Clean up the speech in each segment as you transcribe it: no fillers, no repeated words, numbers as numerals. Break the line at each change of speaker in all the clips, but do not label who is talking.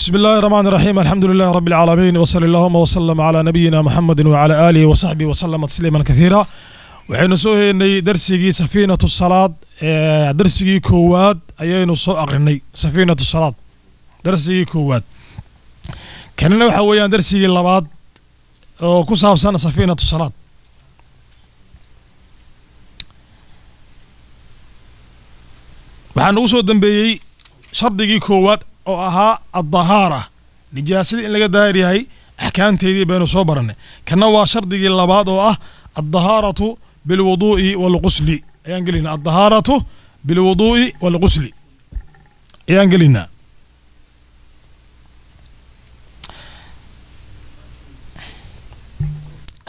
بسم الله الرحمن الرحيم. الحمد لله رب العالمين، وصلى اللهم وسلم على نبينا محمد وعلى آله وصحبه وسلم تسليما كثيرا. وحين سوهني درسي سفينة الصلاة، درسي كواد أيين أقرني سفينة الصلاة درسي كواد كان نوحا ويان درسي اللباد وكساب سنة سفينة الصلاة. waxaan ugu soo dambeeyay shardigii koowaad oo ahaa ad-dahaara, nijaasada in laga daahir yahay ahkaamteedii baynu soo baranay. kana waa shardigii labaad oo ah ad-dahaaratu bil wudu'i wal ghusli. ayaan gelinaa ad-dahaaratu bil wudu'i wal ghusli ayaan gelinaa.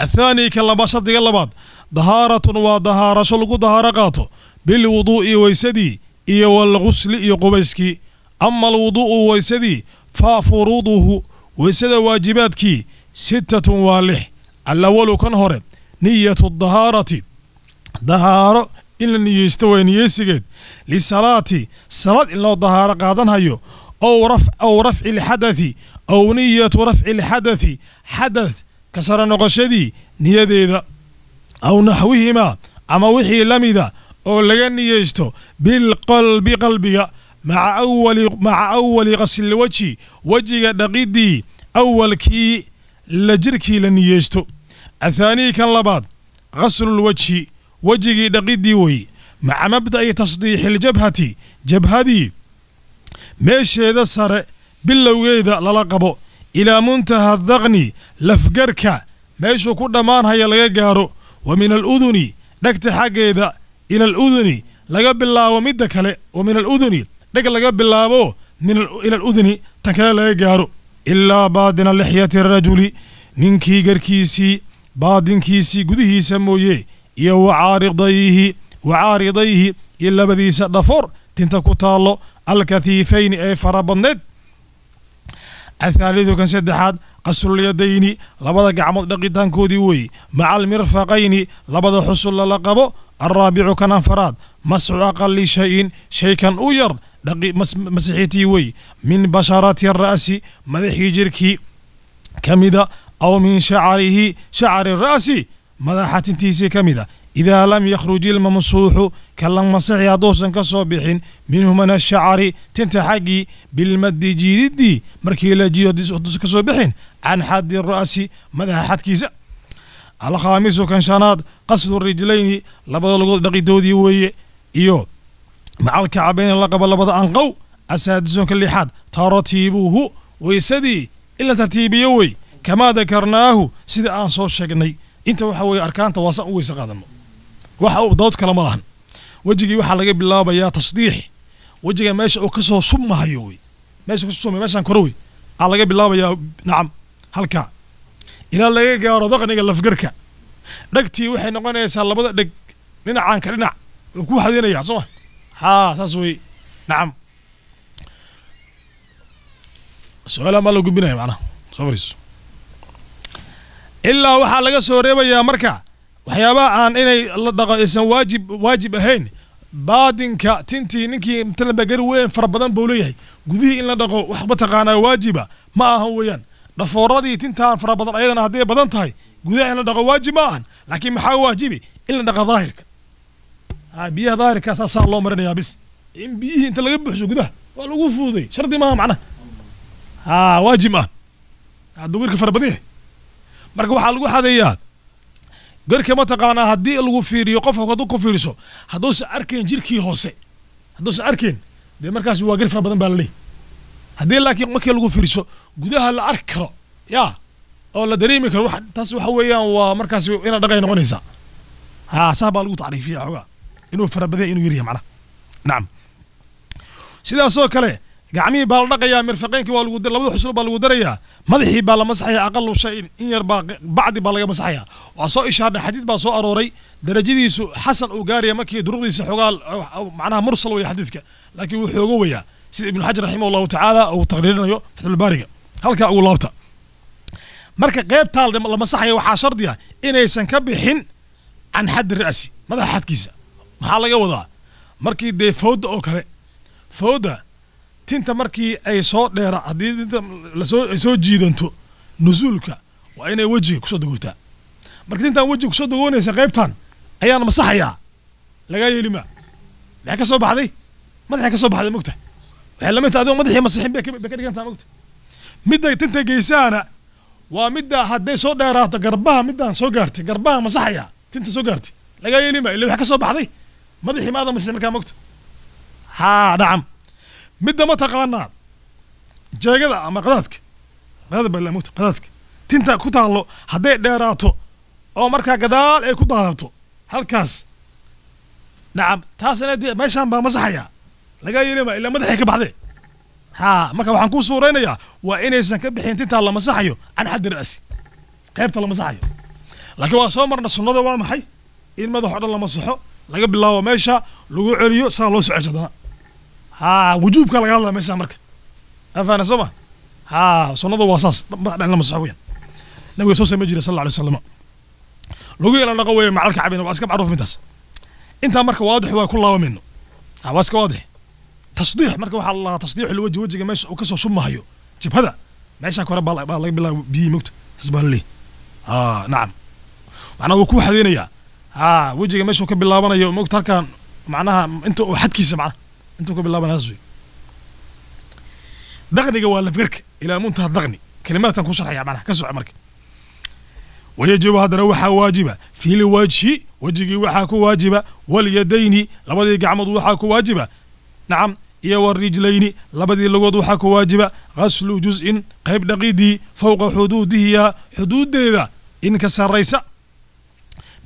الثاني كلام شرطي اللباد ضهارة وضهارة شلقو ضهارة قاطو بالوضوء ويسدي إيه والغسل إيه قبيسكي. أما الوضوء ويسدي ففروضه ويسد واجباتك 6 والح. الأول كان هرب نية الضهارة، ضهارة إلا نية يستوي نية سجد للصلاة، صلاة إلا ضهارة قادن هيو أو رفع الحدث، أو نية رفع الحدث، حدث كسر نقشدي نية ذا، أو نحوهما أما وحي لمذا أو لغن يجتو بالقلب قلبي مع أول غسل الوجه وجه دقيدي أول كي لجركي لن يجتو. الثاني كان لباد غسل الوجه وجه دقيدي وي مع مبدأ تصديح الجبهة، جبهتي ماشي هذا السر باللوغيدة للقبو إلى منتهى الذغني لفقرك ماشي كل مان هيا لغارو. ومن الأذن دكت حقيدا إلى الأذن لقب الله ومدك له، ومن الأذن دك لقب الله إلى الأذن تكلا لقارو. إلا بعدنا لحية الرجل ننكي قركيسي بعدن كيسي قده سمويه يا وعارضيه إلا بذي سدفور تنتكو تالو الكثيفين أي فربنت. الثالث كان سدحاد قصر اليدين لبدا قعمود دقيتان كودي وي مع المرفقين لبدا حصل لقبو. الرابع كان انفراد مسح أقل شيء كان أوير دقي مسحيتي وي من بشرات الرأس مدحي جركي كمدا، أو من شعر الرأس مدحة تيسي كمدا، إذا لم يخرج الممسوح كلام مسحي دوسا كصبح منه من الشعر تنتحقي بالمد جيدي مركي لا جيد كصبح عن حد الرأس مدحة كيسا. الخامس كان شناد قصد الرجلين لبدا دقيدودي وي إيو مع الكعبين لقب لبدا أنقو. السادس كاللحاد ترتيبه ويسدي إلا ترتيبي وي كما ذكرناه سيد أنصو الشقني. انت وحوي أركان تواصل ويسا قادمو وحاو دوت كلام الله وجهي وحا لغا بلاابا يا تصديح وجهي ماشي او كسو سمها يوي ماشي كسو سمي ماشان كروي لغا بلاابا يا نعم هلكا الى لغا غارو دقنيغا لفقركا دغتي waxay noqonaysaa labada dhig dhinacaan ka dhinac ku xadinaya soo ha saas way nacam su'aala ma lagu binay macna soo fariis illa waxa laga soo reebayaa marka waxyaabaha aan inay la dhaqo aysan waajib ahayn. baadinka tintii ninkii inta bagar weyn far badan buu leeyahay gudihii in la dhaqo waxba taqaanaa waajiba ma aha weeyaan. dhafooradii tintaan far badan ayadana haddii badan tahay gudaha in la dhaqo waajib ma ahan, laakiin maxaa waajibi in la dhaqo daahirka. biyaha daahirka saasaa loo marinayaa bis in biyihii inta laga buuxso gudaha waa lagu fuuday shardi maaha macnaha waajib maaha hadduu wirka far badan yahay. marka waxaa lagu xadeeyaa garka ma taqaanaa haddii lagu fiiriyo qofka hadduu ku fiiriso hadduusan arkayn jirkii hoose hadduusan arkayn dee markaas waa gar fara badan baa la leeyahay. haddii laakiin markii lagu fiiriso gudaha la arki karo yaa oo la dareemi karo taas waxa weeyaan waa markaas ina dhaqay noqonaysaa. saah baa lagu tacriifiya xogaa inuu fara badan inuu yiriyo macnaha nacam. sidaasoo kale gacmihii baa la dhaqayaa, mirfaqeenkii waa lagu labada xusul baa lagu darayaa, madaxii baa la masaxayaa aqallu shay in yar baa bacdi baa laga masaxayaa. waa soo ishaarnay xadiid baa soo arooray darajadiisu xasan uu gaaraya markii duruqdiisa xogaa macnaha mursal weeye xadiidka, laakiin wuu xoogo weeyaa sida ibnu xajar raximahullahu tacaala uu taqriirinayo fathul baariga halkaa ugu laabta. marka qaybtaa la masaxaya waxaa shardiya inaysan ka bixin can xaddi ra'si madaxa xadkiisa. maxaa laga wadaa markii dee fowda oo kale fowda tinta markii ay soo dheera haddii tinta ay soo jiidanto nusuulka waa inay wejiga kusoo dagootaa marka tintaan wejiga kusoo dagoonaysa qaybtan ayaan masaxayaa lagaa yeeli maa maxay ka soo baxday madaxay ka soo baxday mogta waxay lamid tahay adigo madaxii masixin bay ka dhigantaa mogta midda tinta geysaana waa midda hadday soo dheeraato garbaha middaan soo gaartay garbaha masaxaya tinta soo gaartay lagaa yeeli maa illa waxay ka soo baxday madaxii maada masixin markaa mogta haa nacam midda ma taqaanaa jeegada ama qadaadka qadaadka tinta ku taallo hadday dheeraato oo markaa gadaal ay ku daadato halkaas nacam taasna dee meeshaan baa masaxaya lagaa yeelima ilaa madaxay ka baxdee haa marka waxaan kuu suuraynayaa waa inaysan ka bixin tintaa la masaxayo can xaddi ra'si qaybta la masaxayo laakiin waa soo marna sunnada waa maxay in madax oo dhan la masaxo laga bilaabo meesha lagu celiyo saa loo soo ceshadana haa wujuubka laga hadlaa meesha marka afana soma haa sunnadu waa saas dhan la masaxo weeyaan nabiga soo sameeyay jiray sallallahu alayhi wasallam lagu yeelan dhaqo weeye macalka cabina waa iska macruuf midaas inta marka waadix waa ku laabamayno haa waa iska waadix tasdiix marka waxa la tasdiix wajiga meesha uu ka soo shumahayo jabhada meesha kore baa laga bilaabo biyi mugta isbaanli nacam macnaha uu ku xadeynaya wajiga meesha uu ka bilaabanayo mugta halkan macnaha inta uu xadkiisa macnaha inta uu ka bilaabanayo daqniga waa lafgarka ilaa muntaha daqni kalimaadkan ku sharxaya macnaha ka soco marka ويجب هذا وحا واجبة في الوجه وجهي وحا واجبة واليدين لبدي قعمد وحا واجبة نعم يا والرجلين لبدي لغود وحا واجبة غسل جزء قيب دقيدي فوق حدوده حدود ذا إن كسر ريسا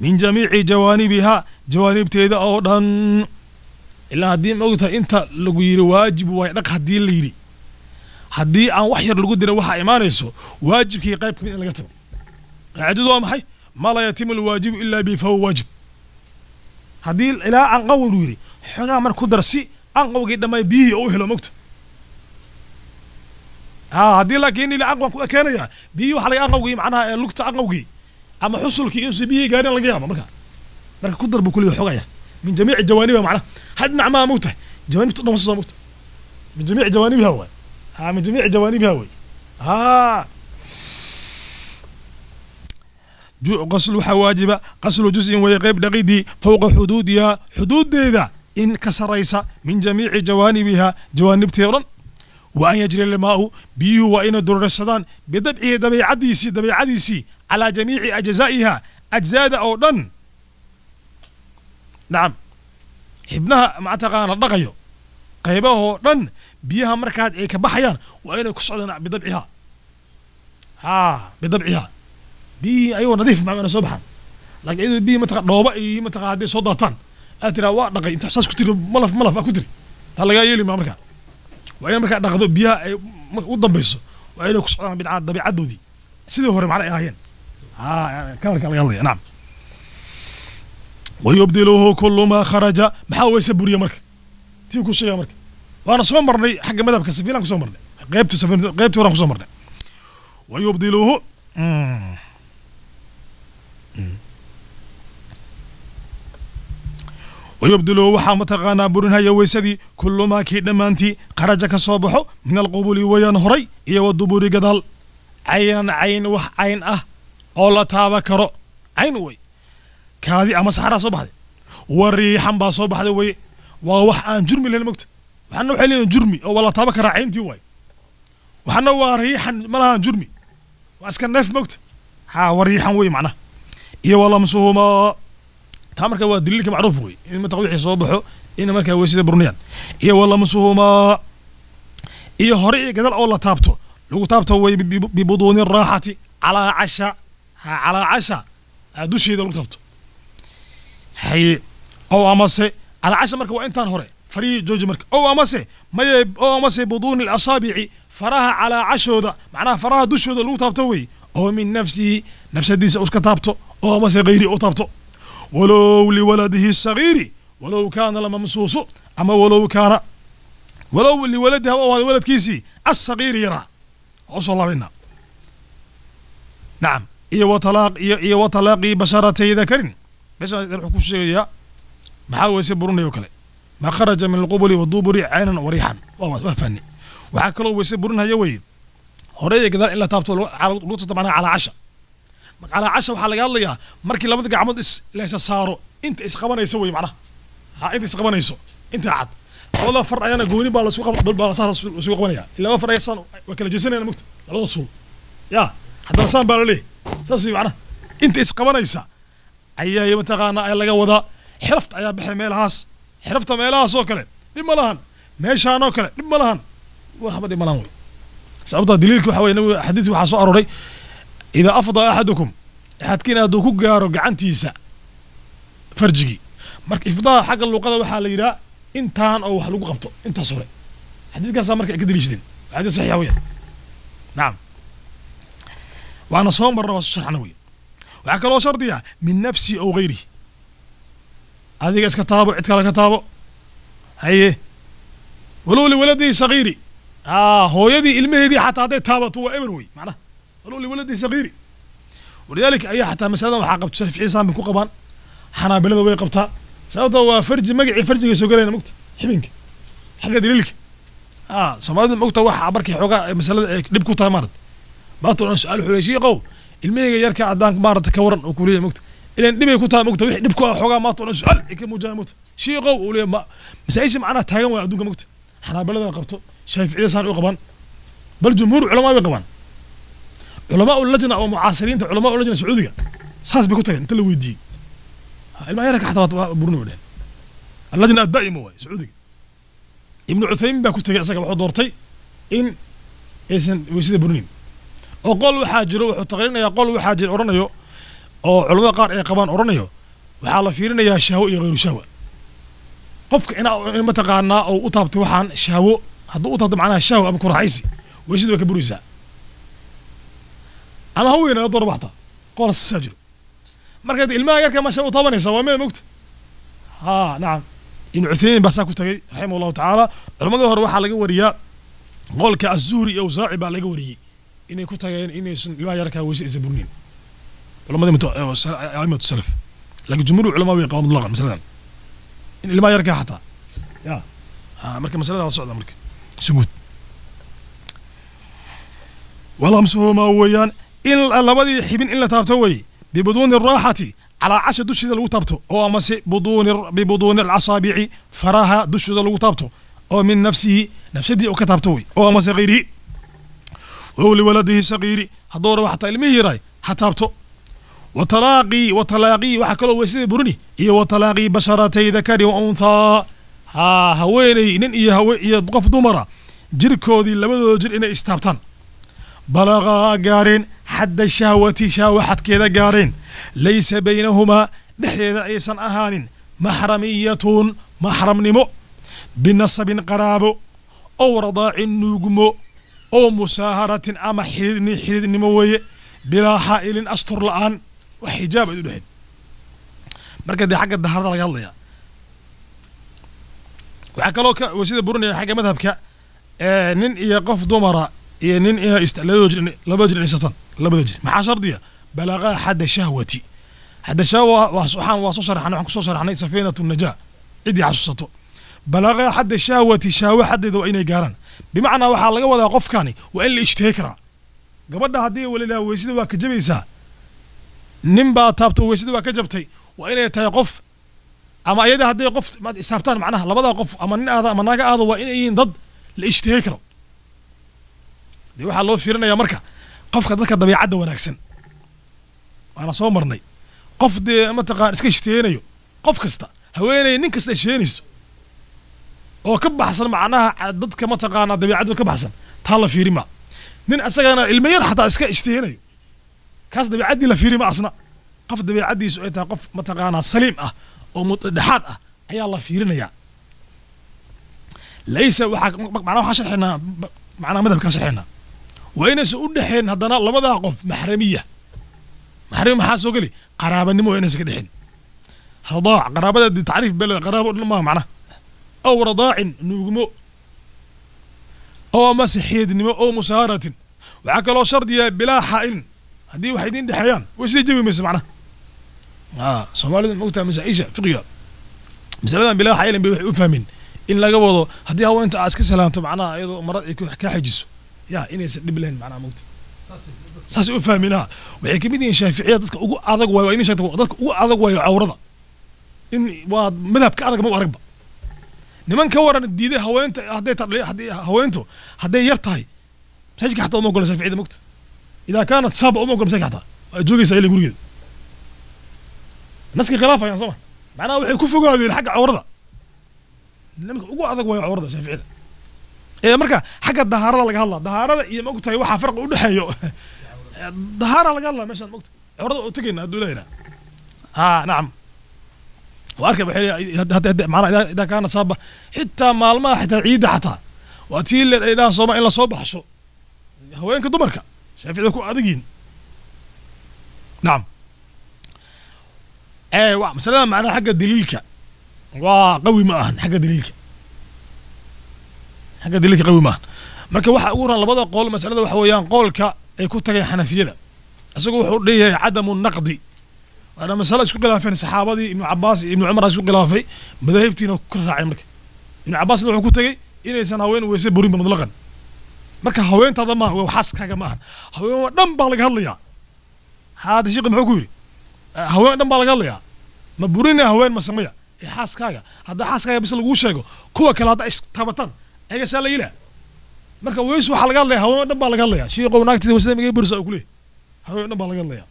من جميع جوانبها جوانب تيدا أوضا إلا هدي موقتها انت لغير واجب ويدك هدي الليري هدي عن وحير لغود وحا إيمانيسو واجب كي قيب كمين لغتب عددوا محي ما لا يتم الواجب إلا به فهو واجب هذه إلى أن قول ويري حاجة من كدرسي أن قول قد ما يبيه أو هلا مكت هذه لكن إلى أن قول كان يا بيه وحلا أن قول معناها لقطة أن قول أما حصل كي ينسي بيه قارن لقيامة مركا كدر بكل حاجة من جميع الجوانب معناها هاد نعمة موته جوانب تنص موت من جميع جوانبها هو من جميع جوانبها هو غسل حواجب غسل جزء ويقيب دقيدي فوق حدودها حدود ذا إن كسريسا من جميع جوانبها جوانب تيرا وأن يجري الماء بيه وإن در السدان بدبعه دبي عديسي على جميع أجزائها أجزاد أو دن نعم حبناها مع تقانا الرقيو قيبه دن بيها مركات إيك بحيان وإن كسعدنا بدبعها بدبعها بي أيوة نظيف معنا صباحا لكن إذا بي متقضوبة متقا هذه صداتان أترى واقع أنت إحساس كتير ملف كتير هلا جاي لي ما مركا وأنا مركا ناخذ بيها وضم بيسو وأنا كسرنا بالعاد دبي عدو دي سيده هو معنا إياهين كان يلا نعم ويبدله كل ما خرج محاول يسبر يا مركا تيجي كل شيء يا مركا وأنا صومرني حق مذهب كسفينك صومرني غيبت ورا صومرني ويبدله ويبدله وحا متقانا برنها يويسدي كل ما كي دمانتي خرجك صبحو من القبول ويان هري إيا والدبور قدال عين وح عين أولا تابا كرو عين وي كاذي أما سحرا صبح والريحا با صبح وي ووح آن جرمي للمكت وحنا حاليا جرمي أولا تابا كرا عينتي وي وحنا وريحا ملها جرمي واسكن نف مكت وريحا وي معنا إيا والله مسوهما تامرك waa daliilka macruuf way in ma taqwiixi soo baxo in marka weysida burniyaan iyo wala masuhuma iyo hore iyo gadal oo la taabto lagu taabto way bi buduuni raaxati ala asha dusheeda lagu taabto hay oo amase ala asha marka waa intaan hore fari jooji marka oo amase buduuni al-asabi'i faraha ala ashooda macnaha faraha dushooda lagu taabto way oo min nafsadiisa uska taabto oo amase غيري oo taabto ولو لولده الصغير ولو كان لممسوس أما ولو لولده أو ولد كيسي الصغير يرى وصل الله منا نعم إيه وطلاق بشرتي ذكر بس الحكوش الشيء محاول يسبرون يوكله ما خرج من القبل والدبر عينا وريحا وفني وحكلو ويسي برونها يوي هوري كذا إلا تابتو على لوطة طبعا على عشاء على عشاء وحلا قال لي مركي لابد قعمود ليس صاروا انت ايش قبنا يسوي معنا ها انت ايش قبنا يسوي انت عاد والله فرق انا قوني بالا سوق بالا سوق قبنا الا ما فرق يصان وكل جسنا انا مكت لا وصول يا حتى صان بالا ليه ساسي معنا انت ايش قبنا يسا ايا متقانا اي لغا ودا حرفت ايا بخي ميلهاس حرفت ميلهاس oo kale dib malahan meeshaan oo kale dib malahan waxba dib malahan sababta daliilku waxa weeye xadiis waxa soo aroray ida afda ahadukum ahadkiina haduu ku gaaro gacantiisa farjigi marka ifdaa xaq luqada waxa la yiraahdaa intaan oo wax lagu qabto intaas hore xadiiskaas marka ka daliishadeen xadiis saxiix weeye naam waana soo marro sharxna weeye waxa kale oo shardiya min nafsi oo غيري adiga iska taabo cid kale ka taabo haye walow li waladi sagiiri hooyadii ilmaheedii xataa haday taabato waa eber wey macnaha walow li waladi sagiiri walidaalika ayaa xataa masaladan waxaa qabto shaafici saan ku qabaan xanaabilada way qabtaa sababta waa farji magacii farjiga soo galayna mugta xibinka xagga daliilka soomaalida mugta waxa markii xoogaa masalada ay dhib ku tahay maarad baato su'aal xuleyshiyo qow ilmaheyga yarka adaan maarad ka waran oo kuliya mugta إلى النبي كتاب مكتب ويح نبكوا حقا ما طلع سؤال كمجا مكتب شيء قو ولا ما مسايش معنا تاجم وعدوك مكتب حنا بلدنا قبته شايف عيسى صار يقبان بل جمهور علماء يقبان علماء اللجنة أو معاصرين علماء اللجنة السعودية ساس بكتب أنت اللي ودي ما يرك حتى برنو له اللجنة الدائمة هو سعودية ابن عثيمين بكتب يعسك بحض دورتي إن إيسن ويسيد برنين وقال وحاجر وتقرينا يقول وحاجر أورانيو oo culimada qaar ay qabaan oranayo waxa la fiirinayaa shahwo iyo غير shahwo qofka ina ma taqaana oo u taabto waxaan shahwo haduu u taabto macnaha shahwo ama kuraxaysi way sidoo ka buraysaa ama haweeney door baxta qoras sajir marka ilmaha yarka ma shahwo taabanaysa waa meel mugta naam ibn Uthaymin baa ku tagay rahimahullahu ta'ala culimada hore waxa laga wariyaa qolka az-Zuhri iyo Zawaa'i baa laga wariyay inay ku tageen inaysan ilmaha yarka waysi burnin علماء أئمة السلف لكن جمهور العلماء يقاومون مطلقا مثلا إن اللي ما يركع حتى يا مركب مسألة على الصعود أمريكا سكوت والله مسوه ما ويان إن اللبادي حبين إلا تابتوي ببدون الراحة على عشا دش ذا لو تابتو أو أمسي ببدون الأصابع فراها دش ذا لو تابتو أو من نفسه دي أو كتابتوي أو أمسي غيره وهو لولده صغيري هدور وحتى المهيراي حتابتو وطلاقي وحكلو ويسيد بروني إيه وطلاقي بشرتي ذكر وأنثى هويني نن إيه قف دمرة جركودي لبدو جر إنا استابتان بلغا قارين حد الشهوة شهوة حد كذا قارين ليس بينهما نحن أيسا أهان محرمية محرم نمو بنصب قرابو أو رضاع نجمو أو مساهرة أما حيد نموي بلا حائل أستر الآن وحجاب يدحين مركز دي حق الدهار ده يلا يا وحكلوك وسيد بروني حاجه مذهبك نن يا قف دمره يا نن يا استعلاج لبجر نسطن لبجر ما شرطيه بلغ حد شهوتي حد شهوه وسبحان الله شرح انا كسو شرحنا سفينه النجاه عدي حسسته بلغ حد شهوتي شهوه حد اني غارن بمعنى waxa laga wadaa qofkani waa in la ishteekra gabadha hadii walilah weysida waa ka jabaysaa nin baa taabto weysida waa ka jabtay waa inay tahay qof ama ayada hadii qof ma isaabtaan macnaha labada qof ama nin aada ama naga aada waa inay yihiin dad la ishteekro waxa loo fiirinayaa marka qofka dadka dabiicadda wanaagsan waana soo marnay qof ma taqaan iska ishteenayo qof kasta haweeney nin kasta isheenayso oo ka baxsan macnaha dadka ma taqaan dabiicadda ka baxsan taa la fiirima nin asagana ilmo yar xataa iska ishteenayo kaas dabiicadii la fiirima asna qof dabiicadiisu ay tahay qof ma taqaan saliim ah oo mudhaxaad ah ayaa la fiirinaya laysa waxa sharxina macnaha madhabkan sharxina وإنس أدحين هذا لبدا قف محرمية محرم حاسو قلي قرابة نمو إنس كدحين رضاع قرابة دي تعريف بلا قرابة ما معناه أو رضاع نجمو أو مسحيد نمو أو مسهرة وعكلو شردية بلا حائل هدي وحيدين دي حيان وش دي جيبي مس معناه سومالي الموتى مسعيشة فقيا مثلا بلا حائل بيفهمين إن لا جوضو هدي هو أنت أسكت سلام معناها أيضا مرات يكون كحجز يا إني سدب لين معناها موت ساس أفهمنا وحكمتي شافعية ضدك أقو أذق وإني شايف ضدك أقو أذق وعورضة إن ومذهب كأذق مو أرقبة نمن كورن الديدة هو أنت هدي هو أنتو هدي يرتاي ساجك حتى أمك ولا شافعية موت إذا كانت صابة أمك ولا حتى جوجي سائل يقول كده نسك خلافة يا صمه معناه وحي كفوا هذه حق عورضة لما أقو أذق وعورضة شافعية إيه مركا حق الدهارة لقى الله دهارة إيه ما قلت هي واحد فرق ودحيو دهارة لقى الله ماشان مقت عرض وتجينا هدولينا نعم وأركب حيل معنا إذا كانت صابة حتى ما حتى عيد حتى وأتيل إلى صوما إلا صوب حشو هو ينك دمرك شايف إذا كو أدقين نعم أيوة مثلا معنا حق دليلك وقوي معهن حق دليلك حق دليلك قوي معهن marka waxa ugu ran labada qool mas'alada waxa weeyaan qoolka ay ku tagay xanafiyada asagoo wuxuu leeyahay cadamu naqdi ana mas'ala isku khilaafeen saxaabadii ibn Abbas ibn Umar isku khilaafay madahibtiina ku raacay marka ibn Abbas wuxuu ku tagay inaysan haween weeyse burin mudlaqan marka haweentada ma waa xaskaaga ma haween dhan baa laga hadlayaa hada shaqo muxuu ku yiri haween dhan baa laga hadlayaa ma burina haween ma sameeya xaskaaga hada xaskaaga bis lagu sheego kuwa kale hada istabatan ayaga salayila marka weys waxa laga hadlayaa haween dhan baa laga hadlayaa sheekhu naagtiisa wasada migay bursa ku leeyahay haween dhan baa laga hadlayaa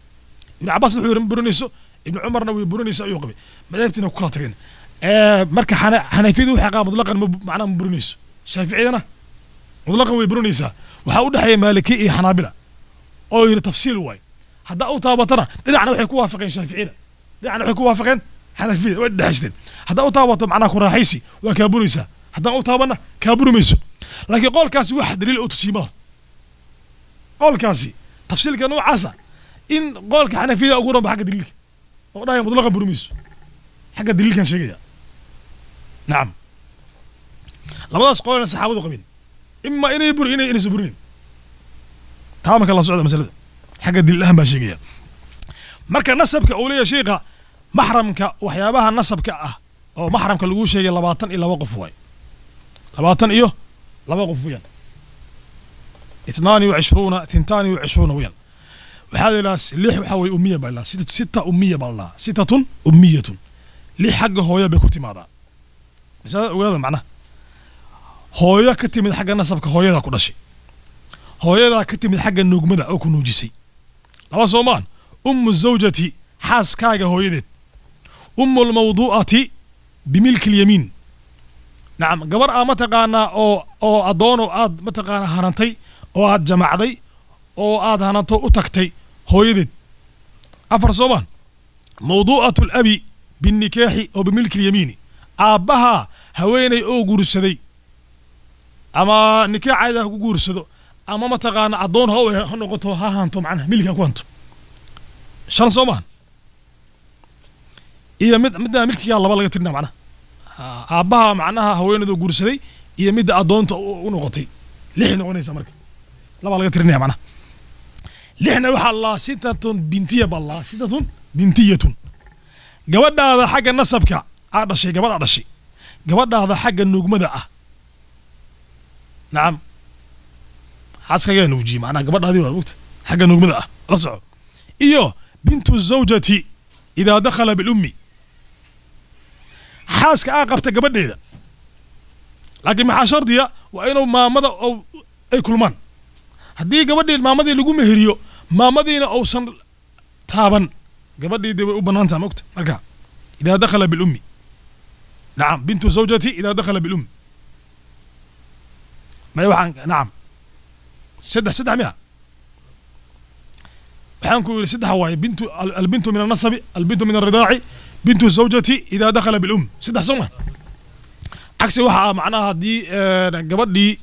ibn Abbas wuxuu yiri burinayso ibn Umarna way burinayso ayuu qabay madaabtina ku kala tageen marka xanafidu waxa qaam mudlaqan macna burinayso shaafiiciyana mudlaqan way burinaysa waxa u dhaxay maliki iyo xanaabila oo yiri tafsiil way hada uu taabatana dhinacna waxay ku waafaqeen shaafiiciyada dhinacna waxay ku waafaqeen xanafiyada way dhaxaysteen hada uu taabato macna ku raaxaysi waa ka buraysa hada uu taabana ka burimayso لكن قول كاسي واحد دليل أوتوسيما قول كاسي تفصيل كانوا عسى إن قول كحنا فيها أقول بحق دليل وراي مطلقا برميس حق دليل كان شيء نعم لما قول الصحابة قبيل إما إني يبر إني سبرين تمامك الله سعود مسألة حق دليل أهم شيء مركا نسبك أولية شيقة محرمك وحيابها نسبك أو محرمك لقول شيء لباطن إلا وقف واي لباطن إيوه لما قفويا 22 ويا وهذا لاس ليه وحوي أمية بالله ستة أمية بالله ستة أمية ليه حق هويا بكتي ماذا مثلا وهذا معناه هويا كتي من حق نسبك هويا ذا كل شيء هويا ذا كتي من حق النجم ذا أو كنوجسي لما صومان الزوجة حاس كاجا هويا الموضوعة بملك اليمين نعم قبر متقانا أو أدونو آد متقانا هرنتي أو آد جماعدي أو آد هرنتو أتكتي هو يدد أفر صوبان موضوعة الأبي بالنكاح أو بملك اليمين أبها هويني أو قرسدي أما نكاح عايده قرسدو أما متقانا أدون هو هنقطو ها هانتو معناه ملك أكوانتو شان صوبان إذا مدى ملك يا الله بالله ترنا معناه أبها معناها هوينده قرسدي iyo mid adoonta u noqotay lix noqonaysa marka laba laga tirinaya macna lixna waxa Allah sitatun bintiya ballah sitatun bintiyatun gabadhaada xagga nasabka aad dhashay gabadha dhashay gabadhaada xagga nuugmada ah naam xaaskaga nuuji macna gabadhaadi waa waqti xagga nuugmada ah la soco iyo bintu zawjati ida dakhala bil ummi xaaska qabta gabadheeda لكن مع شرطية وإنه ما مضى أو أي كل من هدي قبل ما مضي لقوم هريو ما مضينا أو صن تابن قبل دي وبنان سامكت مركا إذا دخل بالأم نعم بنت زوجتي إذا دخل بالأم ما يوحى نعم سدح مئة حنقول سدح هواي بنت البنت من النصب البنت من الرضاع بنت زوجتي إذا دخل بالأم سدح سمع عكس waxa macnaha hadii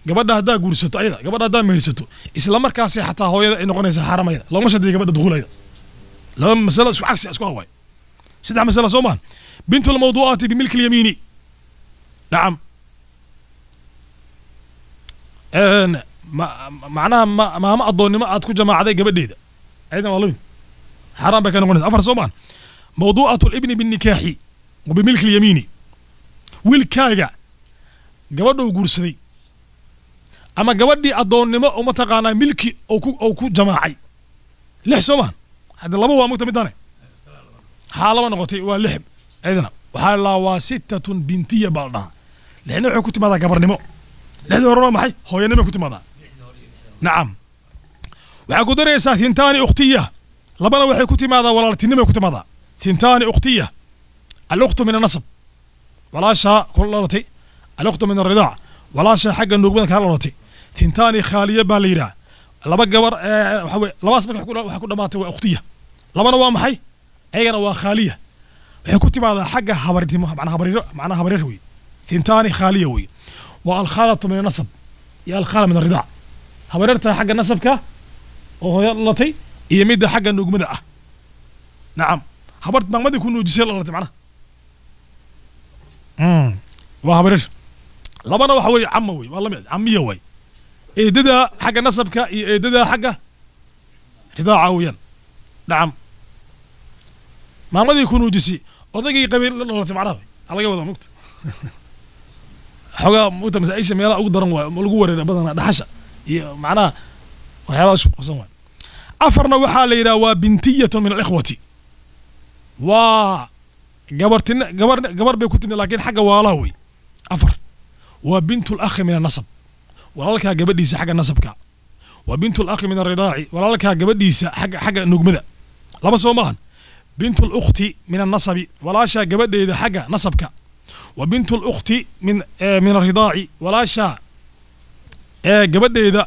gabadha hada guursato ayada gabadha hada mehersato isla markaas xataa hooyada ay noqonaysa xaramayda lama shadii gabadha duquleyda laba mas'ala isku cagsi isku haway saddex mas'ala Soomaan bintu al-mawdu'ati bi milk al-yamini nعم macnaha ma adoonnimo aad ku jamaacaday gabadheeda ayada waa lamid xaram ba ka noqonaysa afar Soomaan mawdu'atu al-ibni bin nikahi wa bi milk al-yamini wilkaaga gabadhuu guursaday ama gabadhii addoonnimo oo mataqaanaa milki oo ku jamaacay lix soo maahan hadda laba waa mugta midane haa laba noqotay waa lix ayadana waxaa la waa sittatun bintiya baa la dhahaa lixna waxay ku timaadaa gabarnimo lixdii hore waa maxay hooyanimo ku timaadaa nacam waxaa ku daraysaa thintaani ukhtiya labana waxay ku timaadaa walaaltinimo ku timaadaa thintaani ukhtiya alukhtu min anasab walaashaa kula dhalatay alukhtu min alridaac walaashaa xagga nuugmada kala dhalatay thintaani khaaliya baa la yidhaha laba gabar waxa weye labaas marka waxa ku dhamaatay waa ukhtiya labana waa maxay ayagana waa khaaliya waxay ku timaadaa xagga habarnimo macnaha habareer wey thintaani khaaliya wey waa alkhaalatu min anasab iyo alkhaala min alridaac habareerta xagga nasabka oo hooya dhalatay iyo midda xagga nuugmada ah nacam habart maagmadii ku nuujisay dhalatay macnaha waa habareer labana waxa weeye cama wey waa lamid camiya way eedada xagga nasabka iyo eedada xagga ridaaca weeyaan nacam maagmadii ku nuujisay odaygii qabiil la dhalatay macnaha laga wada mugta xogaa mugta masaa-isha meelaha ugu daran waay lagu wareera badanaa dhaxasha iyo macnaha waxyaabaha isku qasan waay afarna waxaa la yidhaha waa bintiyatun min alikhwati waa gabar bay ku timid laakiin xagga waalaha wey afar waa bintu lakhi min anasab walaalkaa gabadhiisa xagga nasabka waa bintu lakhi min alridaaci walaalkaa gabadhiisa xagga nugmada laba soo maahan bintu lukhti min annasabi walaashaa gabadheeda xagga nasabka wa bintu lukhti min alridaaci walaashaa gabadheeda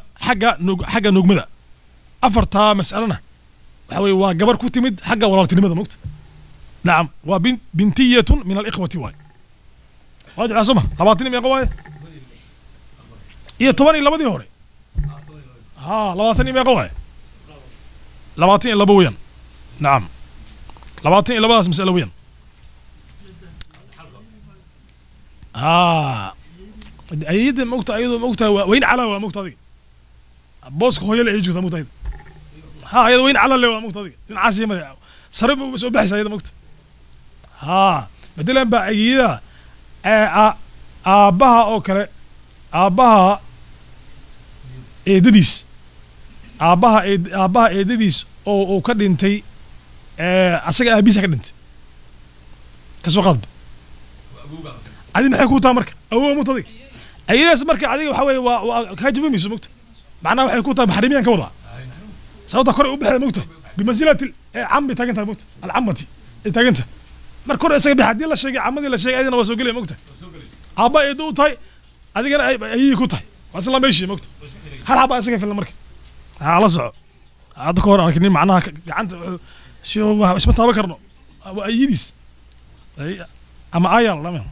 xagga nugmada afartaa mas'alana waxa weye waa gabar ku timid xagga walaaltinimada mogta nacam waa bintiyatun min alikhwati waay waa jeclaa soo ma 20 meeqa waaye iyo 10 iyo labadii hore ها 20 meeqa waaye 22 weeyaan nacam 22daas mas'alo weeyaan ayada mogta ayadoo mogta wayn calaa waa mogta adiga booska hooyale ay joogtaa mogta ayada ha ayada wayn calaa le waa mogta adiga dhinacaas mare sare soo baxaysa ayada mogta ha bedelan baa ayada aabbaha oo kale aabbaha eedadiis aabbaha eedadiis oo ka dhintay asaga aabiisa ka dhintay kasoo qaadba adi maxay ku tahay marka awow mogta adiga ayadaas marka adiga waxa weeye waa kaa jabamayso mogta macnaha waxay ku tahay baxrimiyaan ka wadaa sababta kore u baxda mogta bimansilati cambi taagantahay mogta alcamati ay taaganta marka kore isaga bix haddii la sheegay camadii la sheegay adina waa soo gelaya mogta aabba eedo u tahay adigana ayay ku tahay waa isla meeshii mogta hal xabaa isaga filan marka la soco hadda ka hor arkinin macnaha gacanta isma taaban karno waa ayadiis ama ayal lama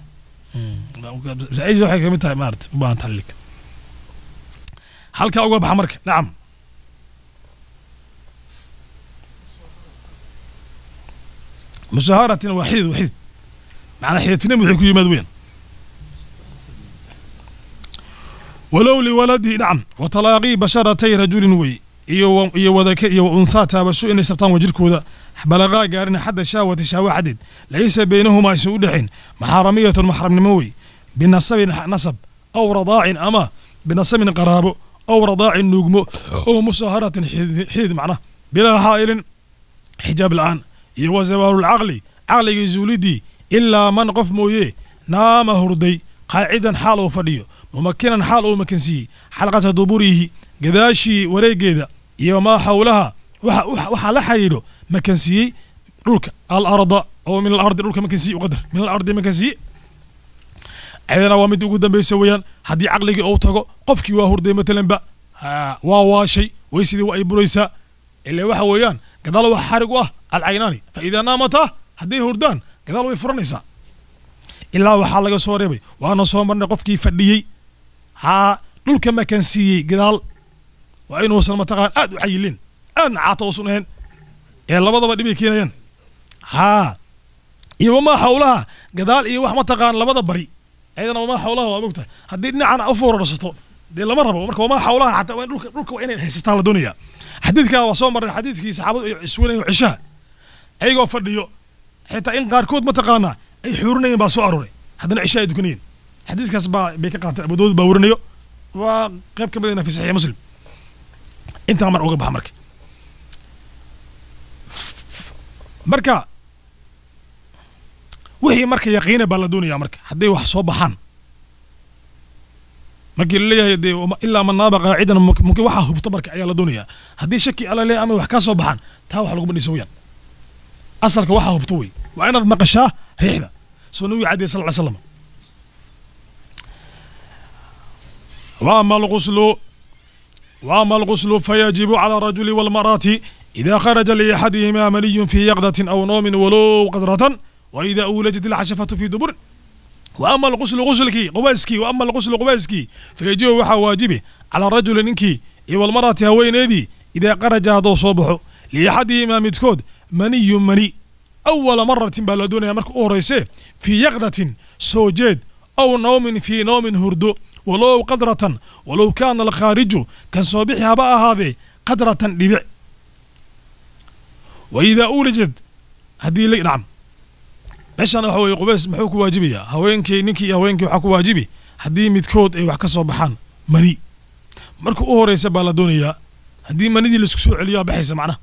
masaaisha waxay kamid tahay maarata u baahan taxliilka halkaa uga baxa marka nacam musaaharatina waa xidid macnaa xididtinima waxay ku yimaad weyn walow liwaladi nacam watalaaqii basharatay rajulin wey iyo wadake iyo unhaa taabasho inay sabtaan wajirkooda balaqaa gaarina xadda shaawati shaawa xadeed laysa baynahumaa aysan u dhexin maxaaramiyatun maxramnimo wey binasabin nasab aw radaacin ama binasabin qaraabo aw radaacin nuugmo ow musaaharatin xidid macnaha bilaa xaa'ilin xijaab la'aan iyo wa zawaalulcaqli caqligii zuulidii ilaa man qof mooye naama hurday qaacidan xaal uu fadhiyo mumakinan xaal uu makansiiyey xalqata duburihi gadaashii wareegeeda iyo maa xawlaha waxaa la xidhiidho makansiiyey dhulka alarda oo min alardi dhulka makansiiye uqadar min alardi makansiiye ayadana waa mid ugu dambaysa weeyaan haddii caqligii uu tago qofkii waa hurday matalanba waa waashay weysidii waa ay buraysaa ile waxa weeyaan gadaal wax xarig u ah alcaynaani fa idaa naamataa hadday hurdaan gadaal way furanaysaa ilaa waxaa laga soo reebay waana soo marnay qofkii fadhiyey dhulka makansiiyey gadaal waa inuusan mataqaan aad u cayilin aadna caata uusan ahayn ee labadaba dhibay keenayaan iyo wamaa xawlaha gadaal iyo wax mataqaan labada bari ayadana wamaa xawlaha waa mogtahay haddii dhinacan u foorarsato dee lama rabo marka wamaa xawlaha xataa waa dhulka waa inay haysataa la doonaya xadiidkaa waa soo marray xadiidkii saxaabadu ay iswanayo cishaha ayagoo fadhiyo xitaa in qaarkood mataqaanaa ay xuurinayeen baa soo aruuray haddana cisha ay dukanayeen حديث كسبا بيكقات أبو داود باورنيو وقيب كمدينة في صحيح مسلم أنت عمر أوقف حمرك مركا وحي مركا يقين بالدنيا مركا حدي wax soo baxan markii leeyahay illa man naba qaacidan mumkin waxa hubto marka ayaa la doonaya hadii shaki ala leeyahay ama wax ka soo baxan taa wax lagu bandhiso weeyaan asalka waxa hubto way waa inaad maqashaa riixda sunnadu caadi sallallahu alayhi wasallam وأما الغسل فيجب على الرجل والمرأة إذا خرج لأحدهما مني في يقظة أو نوم ولو قدرة وإذا أولجت الحشفة في دبر وأما الغسل غسلك قباسكي وأما الغسل قباسكي فيجب وحا واجبه على الرجل ننكي والمرأة هوين يدي إذا خرج هذا صبح لأحدهما متكود مني أول مرة بلدون مرك أوريسي في يقظة سوجد أو نوم في نوم هردو ولو قدرة ولو كان الخارج كصبيحها بقى هذه قدرة لبع وإذا أولجت هدي لي نعم ليش أنا هو يقبس محوك واجبية هوينكي نكي هوينكي وحك واجبي هدي متكود أي وحك صبحان مني مركو أوريسي بلدونيا هدي مني دي لسكسو عليا بحيث معنا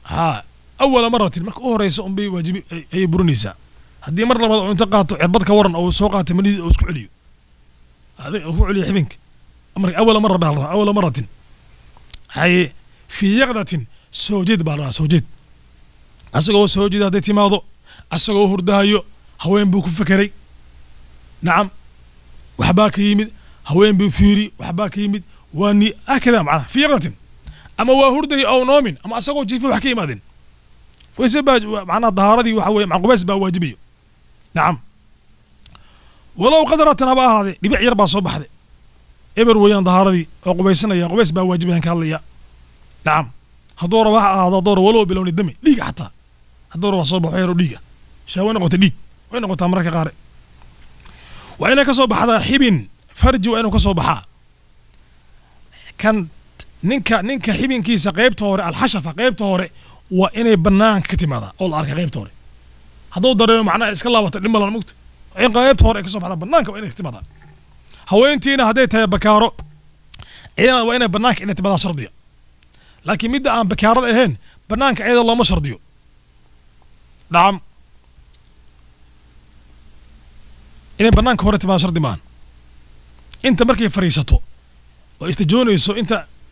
ها أول مرة مركو أوريسي أم بي واجبي أي برونيسا هدي مرة أنت قاطع عربتك ورن أو سوقات مني أو سكو عليو هذا هو علي حبنك أمرك أول مرة بالله أول مرة هاي في يقظة سوجد بالله سوجد أسقو سوجد هذا تماضو أسقو هردايو هوين بوك فكري نعم وحباك يمد هوين بفيري وحباك يمد واني هكذا معنا في يقظة أما وهردي أو نوم أما أسقو جيفي وحكي مادن ويسبب معنا الظهارة دي وحوي مع قبس بواجبيه نعم ولو قدرت نبا هذه لبيع يربا صبح هذه إبر ويان ظهاري أو قبيسنا يا قبيس بواجبين كالليا نعم هدور واحد هذا دور ولو بلون الدم ليجا حتى هدور وصبح غير ليجا شاوين قلت ليج وين قلت أمرك قارئ وين كصبح هذا حبن فرج وين كصبحها كان نينكا حبن كيس قيب توري الحشفة قيب توري وإني بنان كتم هذا أول أرك قيب توري هدور دور معنا إسك الله وتلم الله المقت إن قيبت هور إكسب هذا بنانك وين اهتمادا هوينتينا هديتها بكارو إنا وين بنانك إن تبدا شرطية لكن مدة عن بكارو إهين بنانك عيد الله ما شرطيو نعم إن بنانك هور تبدا شرطي مان أنت مركي فريسته واستجوني يسو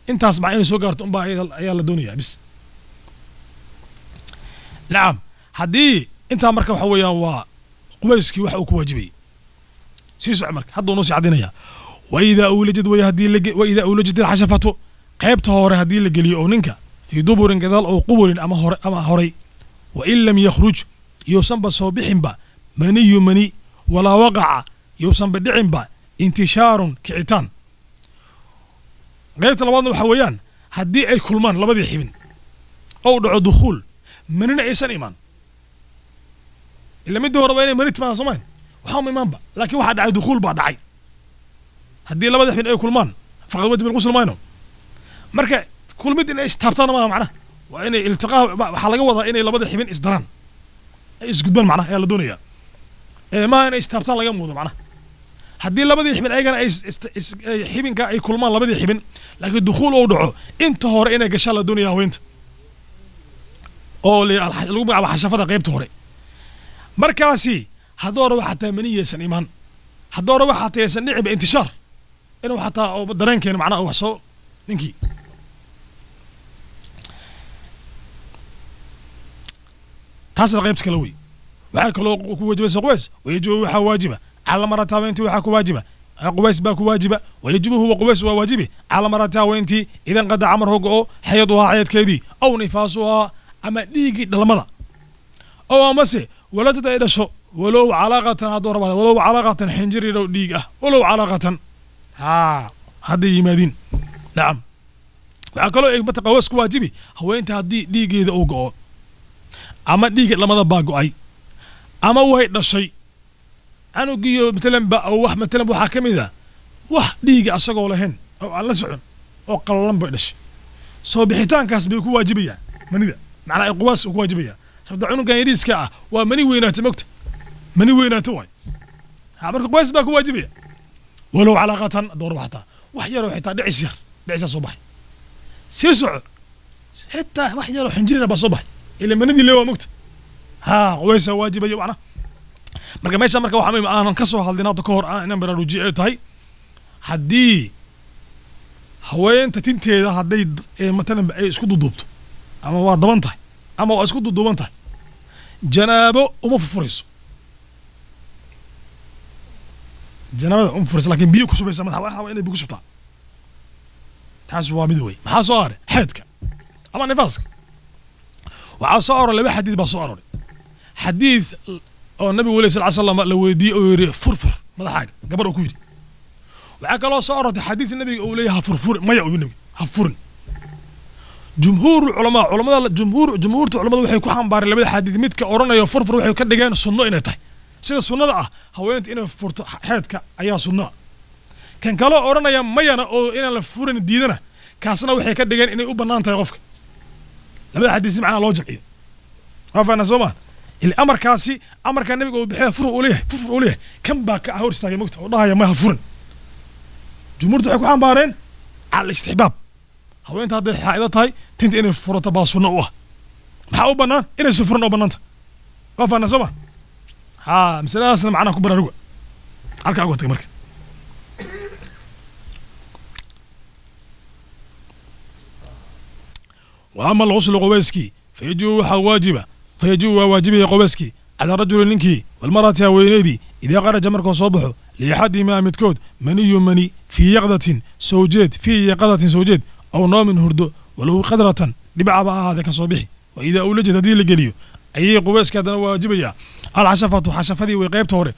أنت أسمعيني سو قارت أم باهي يا الدنيا بس نعم هدي أنت مركي وحويا و قبيسكي waxa uu ku waajibay sii socmarka hadda noo sii وإذا أولجت وإذا أولجت الحشفة قيبت هوري هدي اللي قلي أو ننكا في دبر كذال أو قبر أما هوري وإن لم يخرج يوسم بصوبح با مني ولا وقع يوسم بدعم با انتشار كعتان قيبت الوضع وحويان هدي أي كلمان لبدي حبن أو دعو دخول مننا إيسان إيمان إلا مدة ورا وين مريت مع صمان وحام إمام با لكن واحد عاد دخول بعد عين هدي لا بدح من أي كل مان فقد ود بالغسل ما ينام مركا كل مدة إيش تابتنا ما معنا وإن التقاه حلقة وضع إن لا بدح من إصدران إيش قدام معنا يا الدنيا ما إن إيش تابتنا لقى موضوع معنا هدي لا بدح من أي كان إيش حبين كأي كل مان لا بدح حبين لكن الدخول أو دعو أنت هور إن جشال الدنيا وأنت أو اللي على حشفة غيبت هوري مركاسي هدور حتى منية سن إيمان هدور حتى يسن نعب انتشار إنه حتى أو بدرين كانوا معنا أو حصو ننكي تاسر غيبت كلوي وحاك لو واجبة سقويس ويجب وحا واجبة على مرتها وينتي وحاك واجبة قويس باك واجبة ويجب هو قويس وواجبة على مرتها وينتي إذا قد عمره قو حيضها حياة كيدي أو نفاسها أما ليجي دلمضة أو مسي ولا تدعي شو ولو علاقة هدور ولو علاقة حنجري لو ديقة ولو علاقة هذه يمادين نعم وعقلوا إيه بتقوس واجبي هو أنت هدي ديقة إذا أوقع أما ديقة لما ضباقوا أي أما وهيد الشيء أنا جيو مثلا أو واحد مثلا وحاكم إذا واحد ديقة أسقوا لهن أو على سعن أو قللن بيدش سو بحيتان كاس بيكون واجبية من إذا معناه قواس واجبية سبب عنو كان يريس كا ومني وينات مكت مني وينات واي marka qubays baa ku waajibaya walow calaaqatan door waxta wax yar oo xitaa dhicis soo baxay sii soco xitaa wax yar oo xinjirina ba soo baxay ila manadii leewa mugta qubays waajibaya macna marka meesha marka waxa muhiim aan ka soo hadlinaado ka hor inaan baraaruji ay tahay haddii haweenta tinteeda hadday matalan ay isku duduubto ama waa daban tahay ama waa isku duduuban tahay janaabo uma furfurayso janaabada uma furfurayso laakiin biyo ku shubaysa madaxa waxa inay biyo ku shubtaa taas waa mid wey maxaa soo haray xeedka ama nifaaska waxaa soo aroray laba xadiid baa soo aroray xadiid oo nabigu weli sal slam la weydiiyey oo yidhi furfur madaxaaga gabar oo ku yidhi waxaa kaloo soo arortay xadiid nabiga uu leeyahay furfur maya uu nabi ha furin jumhuur culamaa culamada jumhuurta culamada waxay ku xambaareen labada xadiid midka oranayo furfur waxay ka dhigeen sunno inay tahay sida sunnada ah haweenta inay furto xeedka ayaa sunno kan kaloo oranaya mayana oo inaan la furin diidana kaasna waxay ka dhigeen inay u bannaan tahay qofka labada xadiis macna loo jaciyo afana soma الامر كاسي امر كان النبي بخير فرق اوليه كم باك هور استاغي مقت ودهايا ما هفرن جمهورته waxay ku xambaareen على الاستحباب haweenta haday xaayada tahay tinta inay furto baa sunno u ah maxaa u banaan inay sufurno oo banaanta afana soma misaladaasna macna ku baraaruga halka ugu tag marka واما الغسل قبيسكي فيجو واجبه قبيسكي على الرجل ننكي والمرأة وينيدي إذا خرج مركو صبحه لأحد ما متكود مني في يقظة سوجد أو نوم هردو ولو قدرة لبعض هذا كصبيح وإذا أولجت هذه الجليو أي قبيسك هذا واجبية العشفة حشفة وقيب توري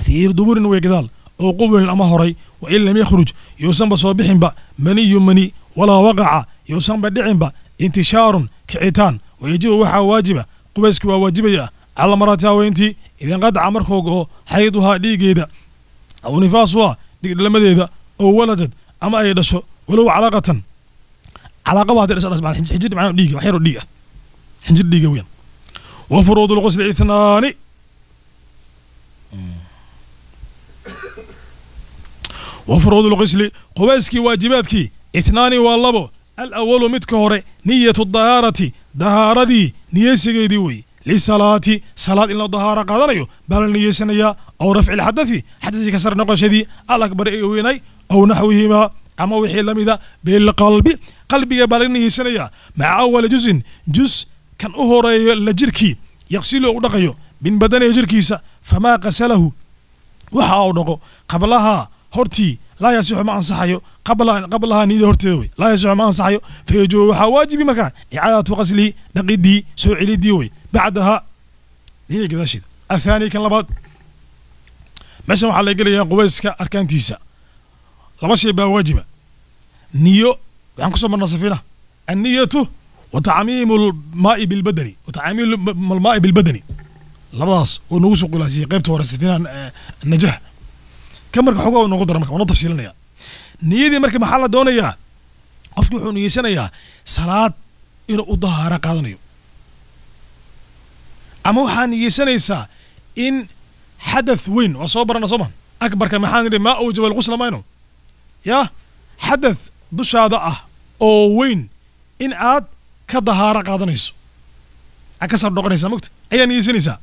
في دبور ويقدال أو قبل الأمهري وإن لم يخرج يوسم بصبيح با مني ولا وقع يوسم بدعين با انتشار كعيتان ويجب وحا واجبة قبيسك واجبية على مرات هاوينتي إذا قد عمركو حيضها ديقيدا أو نفاسها ديقيدا لمديدا أو ولدت أما أي دشو ولو علاقة واحدة رسالة مع حنجر معنا ديقة وحيرو ديقة حنجر ديقة وين وفروض الغسل 2 وفروض الغسل قبيسك واجباتك 2 واللبو الأول متكهوري نية الطهارة دهاردي نية سيدي وي للصلاة صلاة إلا الطهارة قادريو بل نية سنية أو رفع الحدث حدث كسر نقشدي الأكبر إيويني أو نحوهما أما وحي لمذا بالقلب قلبي بل نية سنية مع أول جزء كان أهوري لجركي يغسله ودقيو من بدن يجركيسا فما غسله وحا ودقو قبلها هورتي لا يصح ما انصحيو قبلها نيد هورتوي لا يصح ما انصحيو فيجو واجبي مركا اعاده غسلي دقيدي سو عليدي وي بعدها هي كذاشيد الثاني كان لباد ماشي waxa la galaya qubeyska arkaantiisa laba shay baa waajiba niyo waxaan ku soo marnaa safina an-niyatu wa ta'mimul ma'i bil badani labadaas oo nagu soo qulaasiyay qaybta hore safina najah كمرك حقوق نقدر مرك ونطف سيلنا نيدي مرك محل دونيا قفك وحو نيسانيا صلاة إنو الظهارة قادنيو أما وحا نيسانيسا إن حدث وين وصوبرنا صبا أكبر كمحان ما أوجب الغسل ماينو يا حدث بشادة أو وين إن آد كظهارة قادنيسو أكسر دقنيسا مكت أيا نيسانيسا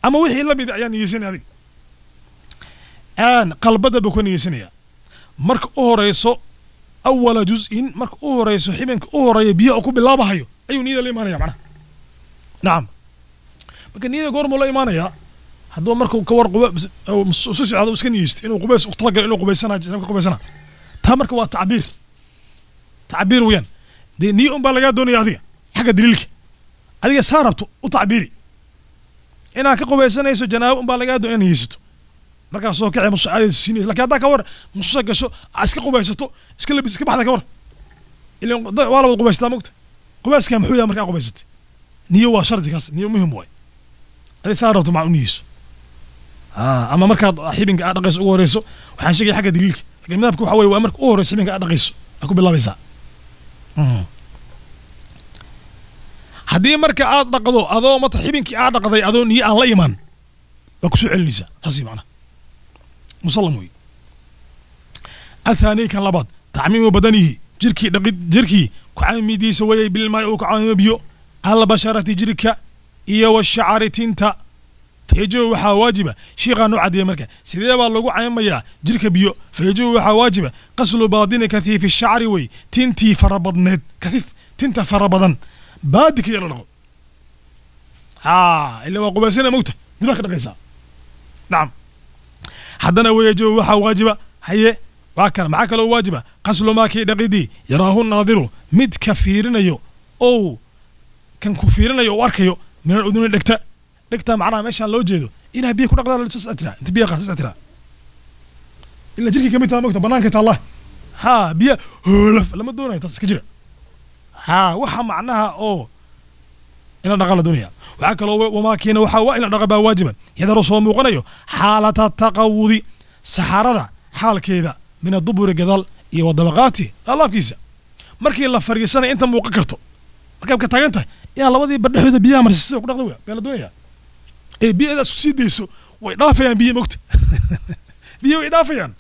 أما وحي إلا بيدا أيا نيساني هذي آن قلبدا بكون يسنيا مرك أوريسو أول جزء مرك أوريسو حبنك أوري بيا أكو بالله بهايو أيو نيدا الإيمانية معنا نعم لكن نيدا قرمو الإيمانية هذا مركو كور قبيس أو مسوسي هذا مسكين يست إنه قبيس أطلق إنه قبيسنا جنبك قبيسنا تا مرك هو تعبير وين دي نيوم بالغا دنيا هذه حاجة دليلك هذه ساربتو وتعبيري إنها كقبيسنا يسو جناب بالغا دنيا يستو marka soo kacay musaacid sinii laakiin hada ka war musa gasho iska qubaysato iska labis iska baxda ka war ilaa wala qubaystaa mugta qubayska muxuu yahay marka qubaysatay niyo waa shardi kaas niyo muhiim way hadi saarto macnuuniisu ama marka xibinka aad dhaqayso ugu horeyso waxaan sheegay xagga daliilka laakiin madhabku waxa weeye waa marka ugu horeyso xibinka aad dhaqayso ku bilaabaysa hadii marka aad dhaqdo adoo mata xibinkii aad dhaqday adoo niyo aan la iman ba ku soo celinaysa taasi macna مسلم وي الثاني كان لباد تعميم بدنه جركي كعامي دي سوي بالماء وكعامي بيو على بشرة جركا إيا والشعر تنتا فيجو وحا واجبة شيغا نوع دي مركا سيدي با لغو عيميا جركا بيو فيجو وحا واجبة قصل باطن كثيف الشعر وي تنتي فربضنت كثيف تنتا فربضن بادك يلا لغو اللي هو قباسنا موتة مذاك دقيسا نعم حدنا ويجو وحا واجبة هي وكان معك لو واجبة قصل ما كي دقيدي يراه الناظر مد كفيرنا أو كان كفيرنا واركيو من الأذن دكتا معنا ماشي لو جيدو إنا بيكو نقدر لسوس أترا أنت بيا قاسس أترا إلا جركي كم يتعلم مكتب بنانك الله بيا هلف لما دونا يتصكجرا وحا معناها أو إنا نقل الدنيا وعكلوا وما كينا وحا إلا نقبا واجبا يدرو صوم وقنيو حالة التقوضي سحارة حال كذا من الضبور الجدال iyo dabaqaati alaabkiisa markii la fariisanay inta muuqa karto markaa ka taagantay yaa labadii badhaxooda biyaha marsiiso ku dhaqdo beel doonaya biyada isku sii deyso way dhaafayaan biyo mogta biyo way dhaafayaan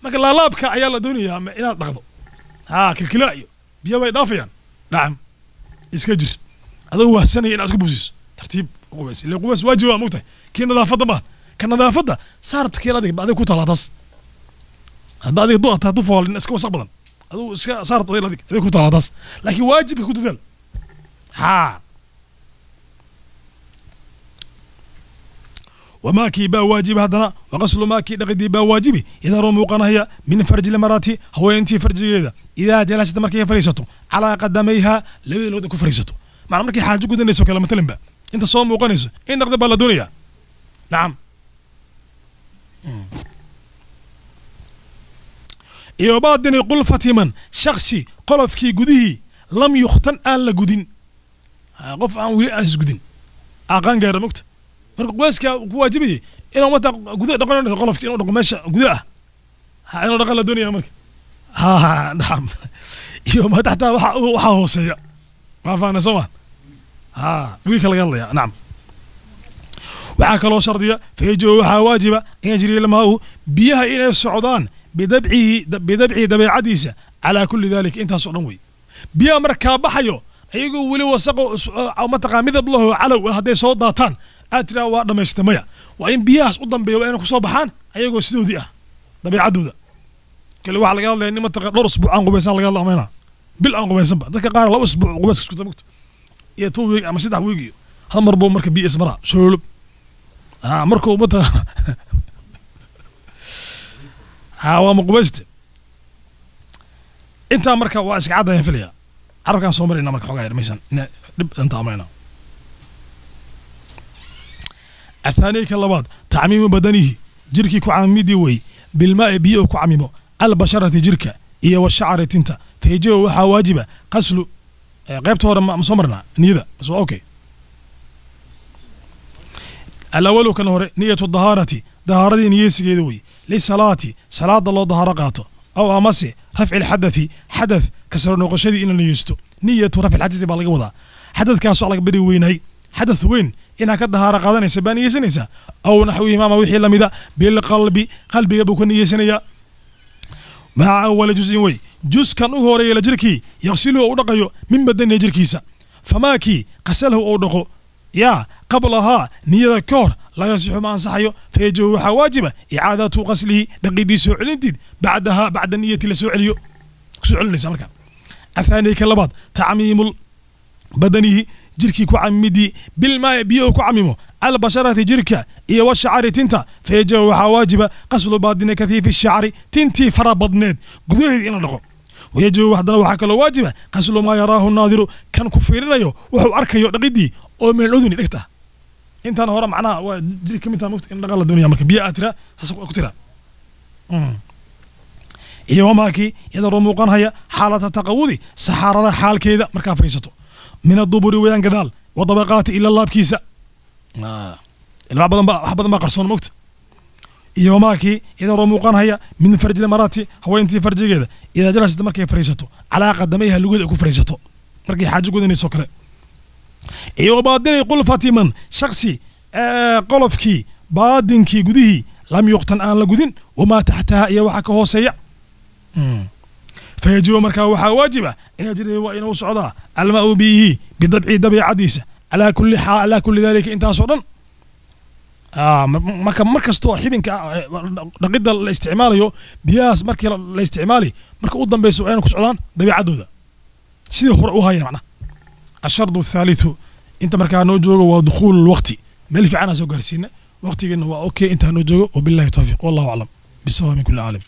marka laabka ayaa la doonayaa inaad dhaqdo kilkilaayo biyo way dhaafayaan nacam iska jir adoo wahsanay inaad ku buusiso tartiib qubays ilaa qubays waajib waa mogta kii nadaafada ma ka nadaafada saarabta kii adiga ku talaadas هذا هذه ضوء تطفى للناس كم صعبا هذا صارت طويلة هذيك كنت على ضاس لكن واجب كنت ذل وما كي با واجب هذا وغسل ما كي دقدي با واجبي إذا رموقنا هي من فرج المرات هو أنتي فرج هذا إذا جلست مركي فريسته على قدميها لوي لو دك فريسته مع مركي حاجة جدا نسوا كلام تلمبا أنت صوم وقنيس إن نقدر بالله دنيا نعم iyo baadini qulfati man shakhsi qolofkii gudihii lam yukhtan aan la gudin qof aan wili aas gudin aqaan gaar mugta marka qowska ku waajibay inuu mata gudaha dhaqanayso qolofkii inuu dhaqo meesha gudaha inuu dhaqan la doonaya marka naam iyo ma taxta waxa hooseeya ma faana soma wili kala galaya naam waxa kala shardiya feejo waxa waajiba in jiri ilmahu biyaha inay socdaan بدبعه دبع عديسة على كل ذلك انت صدنوي بيا مركا بحيو ايغو ولي وسقو او متقا مدب له علو هدي سو داتان اترا وا دميستميا وان بياس ودن بيو انو كسو بخان ايغو سيدودي دبع عدودا كل واحد لغا الله ان متقا دور اسبوع ان قبيسان لغا الله مينا بل ان قبيسان دك قار لو اسبوع قبيس كسكو تمكت يا تو ويق اما سدح ويقيو هل مربو مركا بي اسمرا شولب مركو متقا ومقبست انت مركا واسك عاده فيليا عرفكان سو مرينا مركا خوغا يرميسان دب انت امرنا الثاني كلباد تعميم بدنه جركي كعاميدي وي بالماء بيو كعميمو البشره جركا iyo والشعر تنتا فيجي waxa waajiba qaslu qaybta hore ma soo marna niyada so okay alawalu kan hore niyatu daharati daharadii niyasigeedu way للصلاة صلاة الله ظهر قاته أو أمسي رفع الحدث حدث كسر نقشدي إن نيستو نية رفع الحدث بالقوضة حدث كاسو على بدي وين هي حدث وين إنها كظهر قادني سباني يسنيسا أو نحوه ما وحي لمدا بالقلب قلبي بكون يسنيا مع أول جزء وي جزء كان هو ريال جركي يغسله أو دقيو من بدن جركيسا فماكي قسله أو دقو يا قبلها نية كور لا يصح ما انصحيه فيجو واجبه اعاده غسله دقيدي سوعلنتid بعدها بعد النيه لسوعليو سوعلنيسا marka الثاني كلباد تعميم بدنه جركي كعمدي بالماء بيو كعميمو على بشرة جركا iyo والشعر تنتا فيجو واجبه غسل باطن كثيف الشعر تنتي فربضنيد غدوهيد in dhaqo ويجو وحدنا waxa kala waajiba غسل ما يراه الناظر كان ku fiirinayo wuxuu arkayo dhaqidii oo meel uduni dhigta انت انا هورا معناها جري كم انت مفت ان دقل الدنيا مركب بيئة ترى كتيرا iyo wamaaki iyada rumuuqan haya xaalada taqawudi saxarada xaalkeeda marka fariisato min aduburi weyan gadaal wadabaqaati ila laabkiisa ilaa badan ba qarsoon moogta iyo wamaaki iyada rumuuqan haya min farjil marati haweentii farjigeeda ida jalasad markay fariisato calaa qadamayha lugeeda ku fariisato markay xaajo gudanayso kale iyo baadinay qulfati man shakhsi qolofkii baadinkii gudihii lam yuqtan aan la gudin wamaa taxtaha iyo waxa ka hooseeya fayajibu markaa waxaa waajiba in yajri waa inuu socdaa alma'u bihi bidabci dabiicadiisa calaa kulli xaal calaa kulli dalika intaasoo dhan marka mar kastoo xibinka dhaqidda la isticmaalayo biyahaas markii la isticmaali marka u dambayso waa inay ku socdaan dabiicadooda sidii hore u hayan macnaha ashardu athaalithu inta markaa noo joogo waa dukhuulu lwaqti meel fiicanaa soo gaarsiina waqtigeena waa okay intaa noo joogo wabillahi tawfiiq wallahu aclam bisawa min kulli caalim